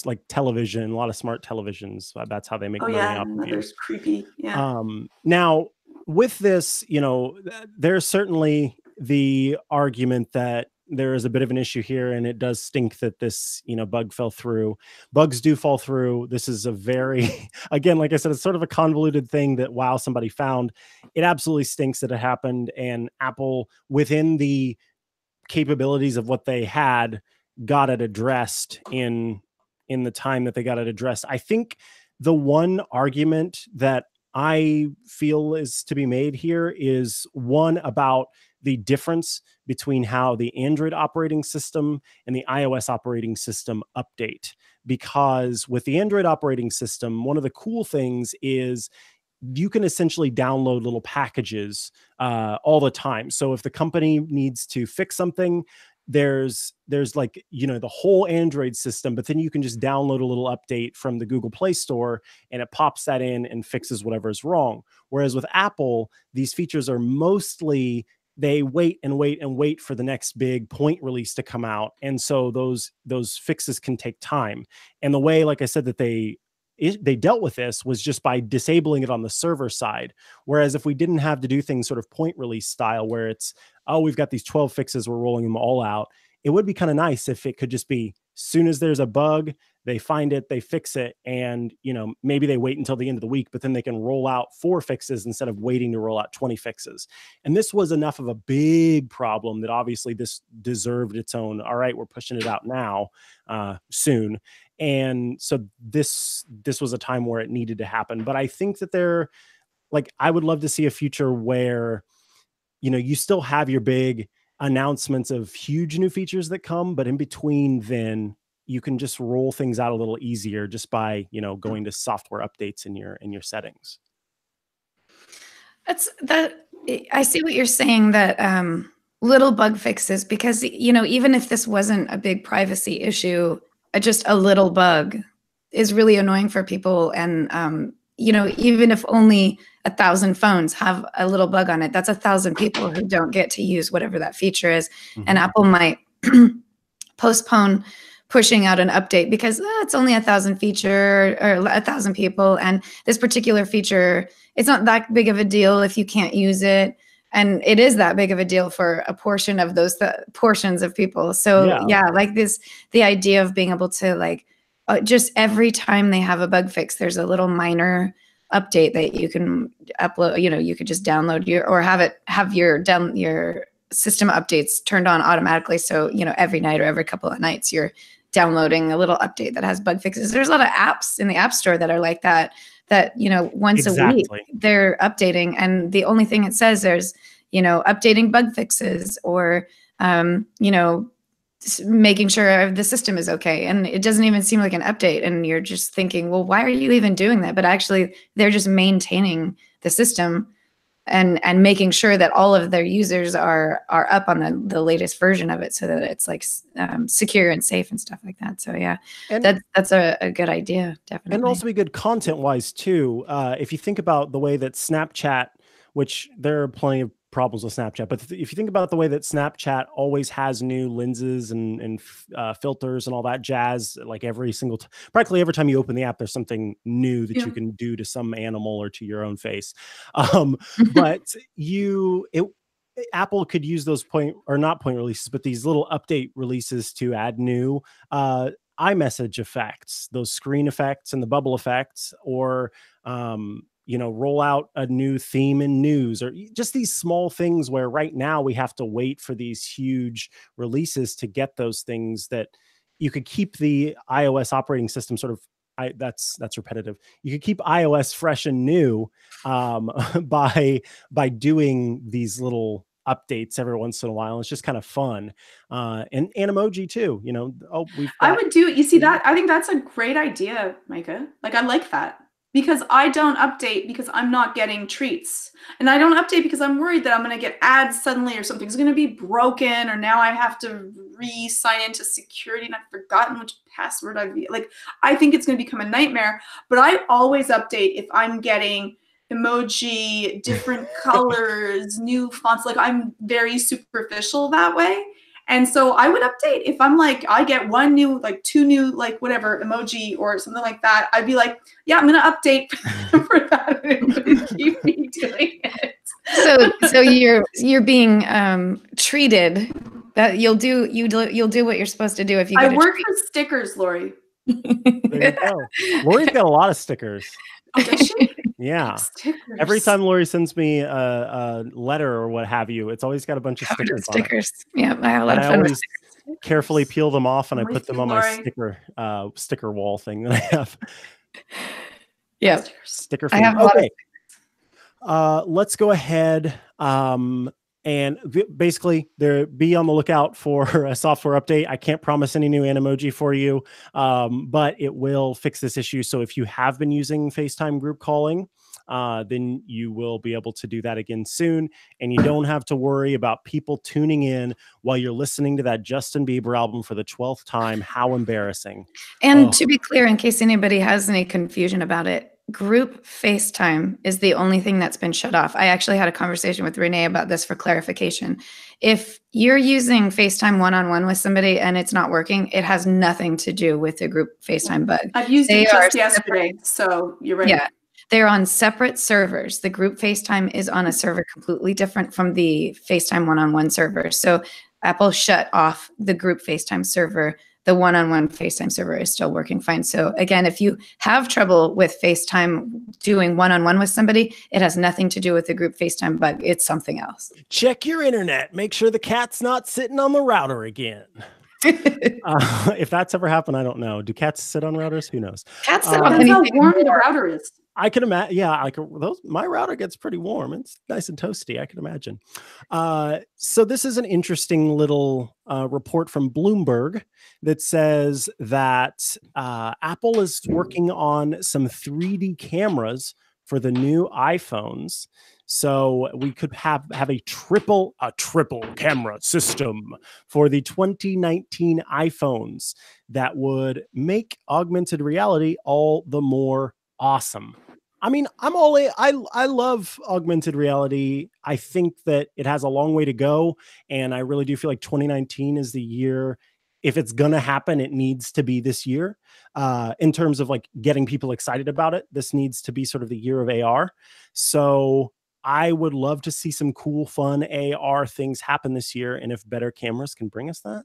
like television, a lot of smart televisions. That's how they make money off of you. There's creepy. Yeah. Now, with this, you know, there's certainly the argument that there is a bit of an issue here, and it does stink that this, you know, bug fell through. Bugs do fall through. This is a very, again, like I said, it's sort of a convoluted thing that, wow, somebody found. It absolutely stinks that it happened, and Apple, within the capabilities of what they had, got it addressed in the time that they got it addressed. I think the one argument that I feel is to be made here is one about the difference between how the Android operating system and the iOS operating system update. Because with the Android operating system, one of the cool things is you can essentially download little packages all the time. So if the company needs to fix something, there's like, you know, the whole Android system, but then you can just download a little update from the Google Play Store and it pops that in and fixes whatever is wrong. Whereas with Apple, these features are mostly, they wait and wait and wait for the next big point release to come out. And so those fixes can take time. And the way, like I said, that they dealt with this was just by disabling it on the server side. Whereas if we didn't have to do things sort of point release style, where it's, oh, we've got these 12 fixes, we're rolling them all out, it would be kind of nice if it could just be, soon as there's a bug, they find it, they fix it, and, you know, maybe they wait until the end of the week, but then they can roll out 4 fixes instead of waiting to roll out 20 fixes. And this was enough of a big problem that obviously this deserved its own, all right, we're pushing it out now, soon. And so this was a time where it needed to happen. But I think that I would love to see a future where, you know, you still have your big announcements of huge new features that come, but in between then you can just roll things out a little easier just by, you know, going to software updates in your settings. I see what you're saying, that little bug fixes, because, you know, even if this wasn't a big privacy issue, just a little bug is really annoying for people. And, you know, even if only 1,000 phones have a little bug on it, that's 1,000 people who don't get to use whatever that feature is. And Apple might postpone pushing out an update because it's only 1,000 feature or 1,000 people. And this particular feature, it's not that big of a deal if you can't use it. And it is that big of a deal for a portion of those portions of people. So yeah, like the idea of being able to like, just every time they have a bug fix, there's a little minor update that you can upload. You know, you could just download or have your system updates turned on automatically. So, you know, every night or every couple of nights, you're downloading a little update that has bug fixes. There's a lot of apps in the App Store that are like that, you know, once a week they're updating. And the only thing it says there's, you know, updating bug fixes or, you know, making sure the system is okay. And it doesn't even seem like an update. And you're just thinking, well, why are you even doing that? But actually they're just maintaining the system and making sure that all of their users are up on the latest version of it, so that it's like secure and safe and stuff like that. So yeah, and that's a good idea, definitely. And also be good content wise too. If you think about the way that Snapchat, which there are plenty of problems with Snapchat. But if you think about the way that Snapchat always has new lenses and filters and all that jazz, like practically every time you open the app, there's something new that you can do to some animal or to your own face. But Apple could use those point releases, but these little update releases to add new iMessage effects, those screen effects and the bubble effects, or roll out a new theme in news, or just these small things where right now we have to wait for these huge releases to get those things that you could keep the iOS operating system sort of. That's repetitive. You could keep iOS fresh and new by doing these little updates every once in a while. It's just kind of fun. And emoji too, I would do it. You see that? I think that's a great idea, Micah. Like, I like that, because I don't update because I'm not getting treats. And I don't update because I'm worried that I'm going to get ads suddenly, or something's going to be broken, or now I have to re-sign into security and I've forgotten which password I think it's going to become a nightmare. But I always update if I'm getting emoji, different colors, new fonts. Like, I'm very superficial that way. And so I would update if I'm like, I get one new, like 2 new, like whatever emoji or something like that. I'd be like, yeah, I'm going to update for that. And it would keep me doing it. So you're being treated. That you'll do what you're supposed to do if you. I work for stickers, Lori. There you go. Lori's got a lot of stickers. Oh, does she? Yeah. Stickers. Every time Lori sends me a letter or what have you, it's always got a bunch of stickers on it. Yeah, I have a lot of fun with stickers. Carefully peel them off and I put them on my sticker wall thing that I have. Yeah. Sticker. I have a lot of let's go ahead. And basically, be on the lookout for a software update. I can't promise any new Animoji for you, but it will fix this issue. So if you have been using FaceTime group calling, then you will be able to do that again soon. And you don't have to worry about people tuning in while you're listening to that Justin Bieber album for the 12th time. How embarrassing. And to be clear, in case anybody has any confusion about it, group FaceTime is the only thing that's been shut off. I actually had a conversation with Renee about this for clarification. If you're using FaceTime one-on-one with somebody and it's not working, it has nothing to do with the group FaceTime bug. I've used it just yesterday, so you're right. Yeah, they're on separate servers. The group FaceTime is on a server completely different from the FaceTime one-on-one server. So Apple shut off the group FaceTime server. The one-on-one FaceTime server is still working fine. So again, if you have trouble with FaceTime doing one-on-one with somebody, it has nothing to do with the group FaceTime bug. It's something else. Check your internet. Make sure the cat's not sitting on the router again. If that's ever happened, I don't know. Do cats sit on routers? Who knows? Cats sit on anything. That's how warm the router is. I can imagine. Yeah, my router gets pretty warm. It's nice and toasty. I can imagine. So this is an interesting little report from Bloomberg that says that Apple is working on some 3D cameras for the new iPhones. So we could have a triple camera system for the 2019 iPhones that would make augmented reality all the more awesome. I mean, I'm all in. I love augmented reality. I think that it has a long way to go. And I really do feel like 2019 is the year. If it's going to happen, it needs to be this year. In terms of like getting people excited about it, this needs to be sort of the year of AR. So I would love to see some cool, fun AR things happen this year. And if better cameras can bring us that,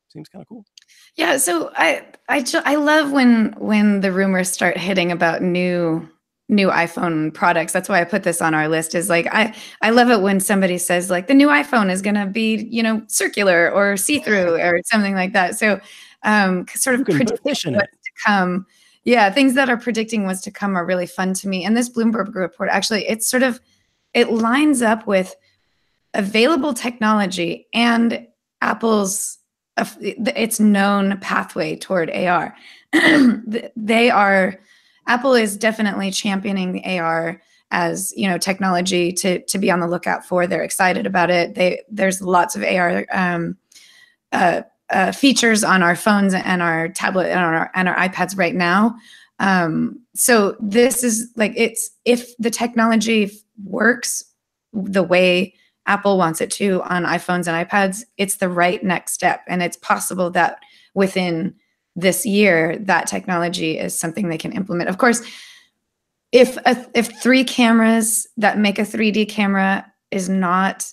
seems kind of cool. Yeah. So I love when the rumors start hitting about new iPhone products. That's why I put this on our list, is like, I love it when somebody says like the new iPhone is going to be, circular or see-through or something like that. So sort of predicting what's to come. Yeah. Things that are predicting what's to come are really fun to me. And this Bloomberg report, actually, it lines up with available technology and Apple's its known pathway toward AR. Apple is definitely championing the AR as technology to be on the lookout for. They're excited about it. There's lots of AR features on our phones and our tablet and our iPads right now. So this is like, if the technology works the way Apple wants it to on iPhones and iPads, it's the right next step. And it's possible that within this year, that technology is something they can implement. Of course, if 3 cameras that make a 3D camera is not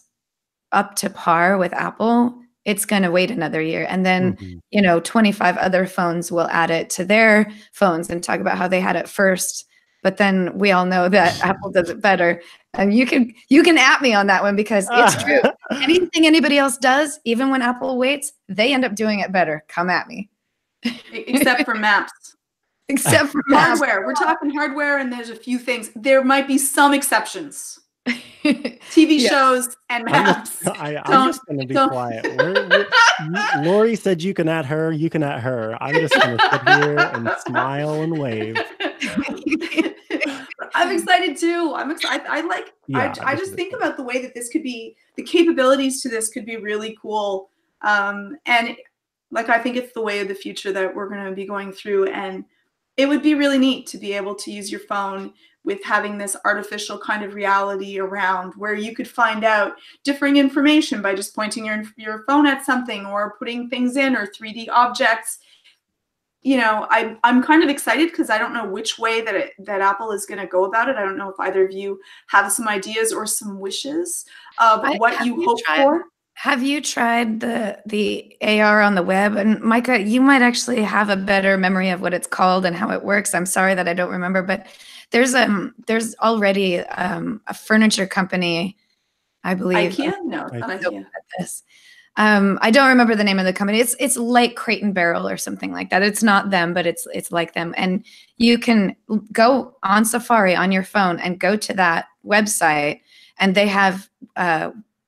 up to par with Apple, it's going to wait another year. And then, 25 other phones will add it to their phones and talk about how they had it first. But then we all know that Apple does it better. And you can at me on that one because it's true. Anything anybody else does, even when Apple waits, they end up doing it better. Come at me. Except for maps. Except for maps. Hardware. We're talking hardware, and there's a few things. There might be some exceptions. TV shows and maps. I'm just going to be quiet. Lori said you can at her. You can at her. I'm just going to sit here and smile and wave. I'm excited too. I'm excited. I just think about the way that this could be, the capabilities to this could be really cool. And like, I think it's the way of the future that we're going to be going through. And it would be really neat to be able to use your phone with having this artificial kind of reality around where you could find out differing information by just pointing your phone at something or putting things in, or 3D objects. I'm kind of excited because I don't know which way that Apple is going to go about it. I don't know if either of you have some ideas or some wishes of what you hope for. Have you tried the AR on the web? And Micah, you might actually have a better memory of what it's called and how it works. I'm sorry that I don't remember, but there's already a furniture company, I believe. IKEA? No, it's not IKEA. I don't remember the name of the company. It's like Crate and Barrel or something like that. It's not them, but it's like them. And you can go on Safari on your phone and go to that website, and they have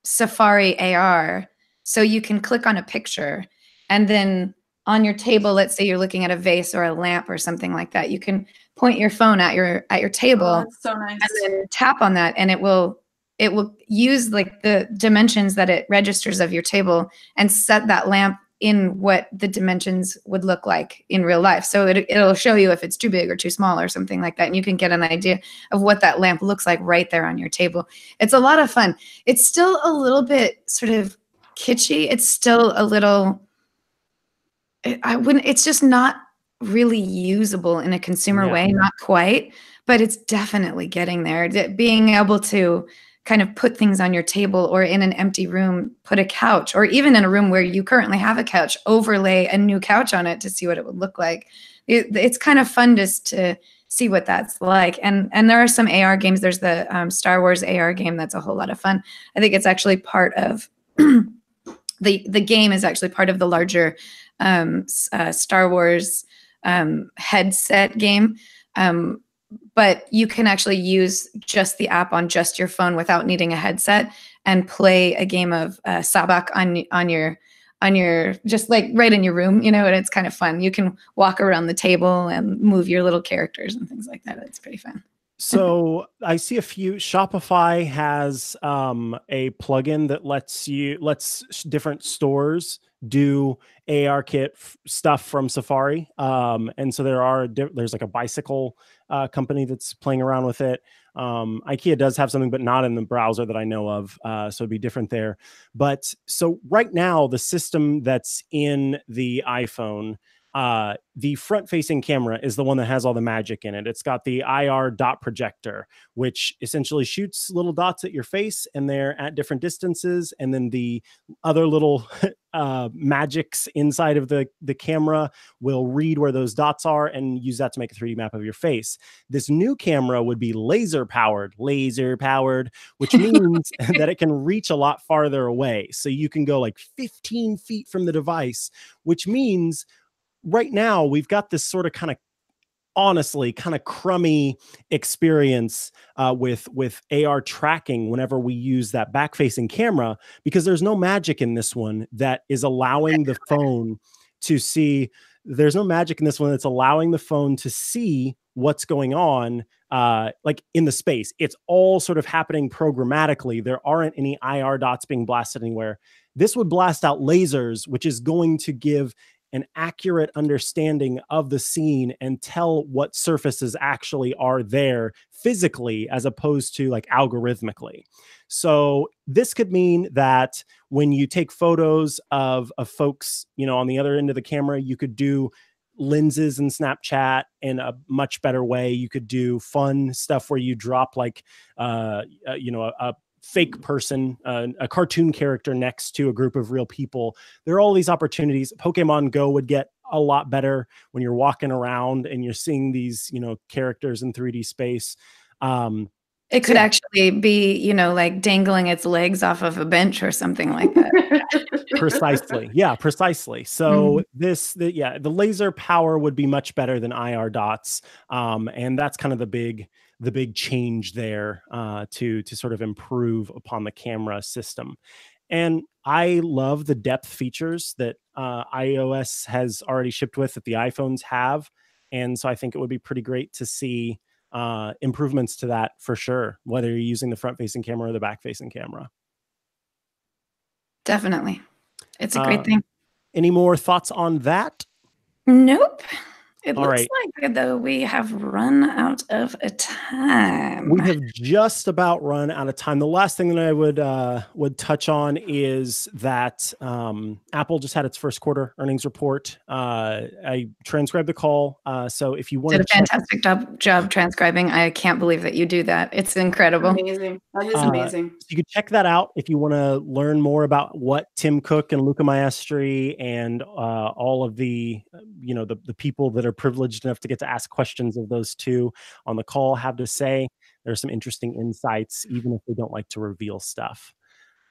Safari AR. So you can click on a picture, and then on your table, let's say you're looking at a vase or a lamp or something like that, you can point your phone at your table. Oh, that's so nice. And then tap on that, and it will use like the dimensions that it registers of your table and set that lamp in what the dimensions would look like in real life. So it'll show you if it's too big or too small or something like that. And you can get an idea of what that lamp looks like right there on your table. It's a lot of fun. It's still a little bit sort of kitschy. It's still a little, it's just not really usable in a consumer way, not quite, but it's definitely getting there. Being able to kind of put things on your table, or in an empty room, put a couch, or even in a room where you currently have a couch, overlay a new couch on it to see what it would look like. It's kind of fun just to see what that's like. And there are some AR games. There's the Star Wars AR game that's a whole lot of fun. I think it's actually part of the game is actually part of the larger Star Wars headset game. But you can actually use just the app on just your phone without needing a headset and play a game of Sabak on your just like right in your room, and it's kind of fun. You can walk around the table and move your little characters and things like that. It's pretty fun. So I see a few. Shopify has a plugin that lets different stores do ARKit stuff from Safari. And so there's like a bicycle company that's playing around with it. IKEA does have something, but not in the browser that I know of. So it'd be different there. But so right now, the system that's in the iPhone, the front-facing camera is the one that has all the magic in it. It's got the IR dot projector, which essentially shoots little dots at your face, and they're at different distances. And then the other little magics inside of the camera will read where those dots are and use that to make a 3D map of your face. This new camera would be laser powered, which means that it can reach a lot farther away. So you can go like 15 feet from the device, which means right now we've got this sort of honestly kind of crummy experience with AR tracking whenever we use that back-facing camera, because there's no magic in this one that is allowing the phone to see. There's no magic in this one that's allowing the phone to see what's going on like in the space. It's all sort of happening programmatically. There aren't any IR dots being blasted anywhere. This would blast out lasers, which is going to give an accurate understanding of the scene and tell what surfaces actually are there physically as opposed to like algorithmically. So this could mean that when you take photos of folks, you know, on the other end of the camera, you could do lenses and Snapchat in a much better way. You could do fun stuff where you drop like, you know, a fake person, a cartoon character next to a group of real people. There are all these opportunities. Pokemon Go would get a lot better when you're walking around and you're seeing these, you know, characters in 3D space. It could actually be, you know, like dangling its legs off of a bench or something like that. Precisely. Yeah, precisely. So the laser power would be much better than IR dots. And that's kind of the big change there to sort of improve upon the camera system. And I love the depth features that iOS has already shipped with that the iPhones have. And so I think it would be pretty great to see improvements to that for sure, whether you're using the front facing camera or the back facing camera. Definitely. It's a great thing. Any more thoughts on that? Nope. It All looks right. like, though, we have run out of time. We have just about run out of time. The last thing that I would touch on is that Apple just had its first quarter earnings report. I transcribed the call, so if you want did a fantastic job transcribing. I can't believe that you do that. It's incredible. Amazing. That is amazing. So you can check that out if you want to learn more about what Tim Cook and Luca Maestri and all of the the people that are privileged enough to get to ask questions of those two on the call have to say. There's some interesting insights, even if they don't like to reveal stuff.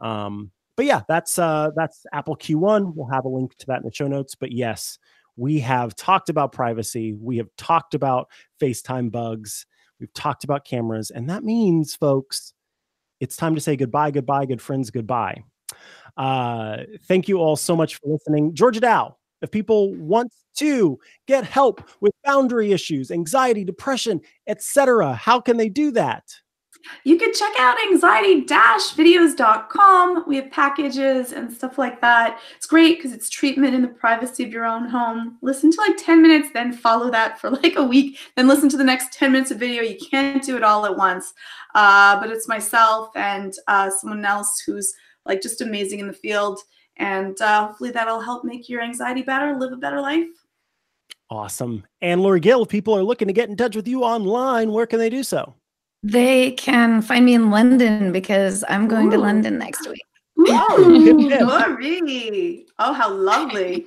But yeah, that's Apple Q1. We'll have a link to that in the show notes. But yes, we have talked about privacy. We have talked about FaceTime bugs. We've talked about cameras. And that means, folks, it's time to say goodbye, goodbye, good friends, goodbye. Thank you all so much for listening. Georgia Dow, if people want to get help with boundary issues, anxiety, depression, etc., how can they do that? You can check out anxiety-videos.com. We have packages and stuff like that. It's great because it's treatment in the privacy of your own home. Listen to like 10 minutes, then follow that for like a week, then listen to the next 10 minutes of video. You can't do it all at once. But it's myself and someone else who's like just amazing in the field. And hopefully that'll help make your anxiety better, live a better life. Awesome. And Lori Gill, if people are looking to get in touch with you online, where can they do so? They can find me in London because I'm going to London next week. Lori! Oh, how lovely.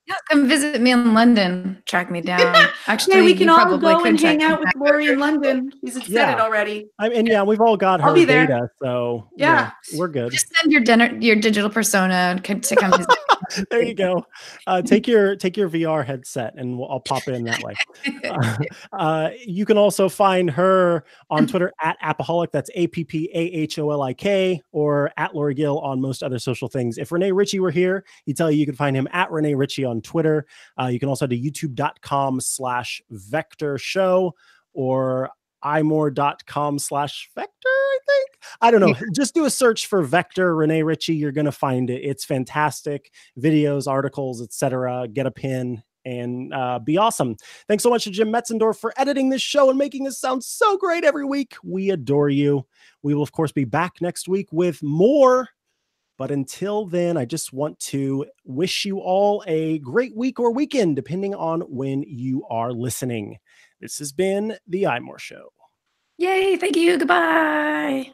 Yeah, come visit me in London. Track me down. Actually, yeah, we can all go and hang out with Lori in London. He's said it already. And we've all got her data, so yeah, we're good. Just send your digital persona to come visit. There you go. Take your VR headset, and I'll pop in that way. You can also find her on Twitter at Appaholic. That's APPAHOLIK, or at Lori Gill on most other social things. If Renee Ritchie were here, he'd tell you can find him at Renee Ritchie on Twitter. You can also do youtube.com/Vector Show or iMore.com/Vector, I think. I don't know. Just do a search for Vector Renee Ritchie. You're going to find it. It's fantastic. Videos, articles, etc. Get a pin and be awesome. Thanks so much to Jim Metzendorf for editing this show and making this sound so great every week. We adore you. We will, of course, be back next week with more. But until then, I just want to wish you all a great week or weekend, depending on when you are listening. This has been the iMore Show. Yay. Thank you. Goodbye.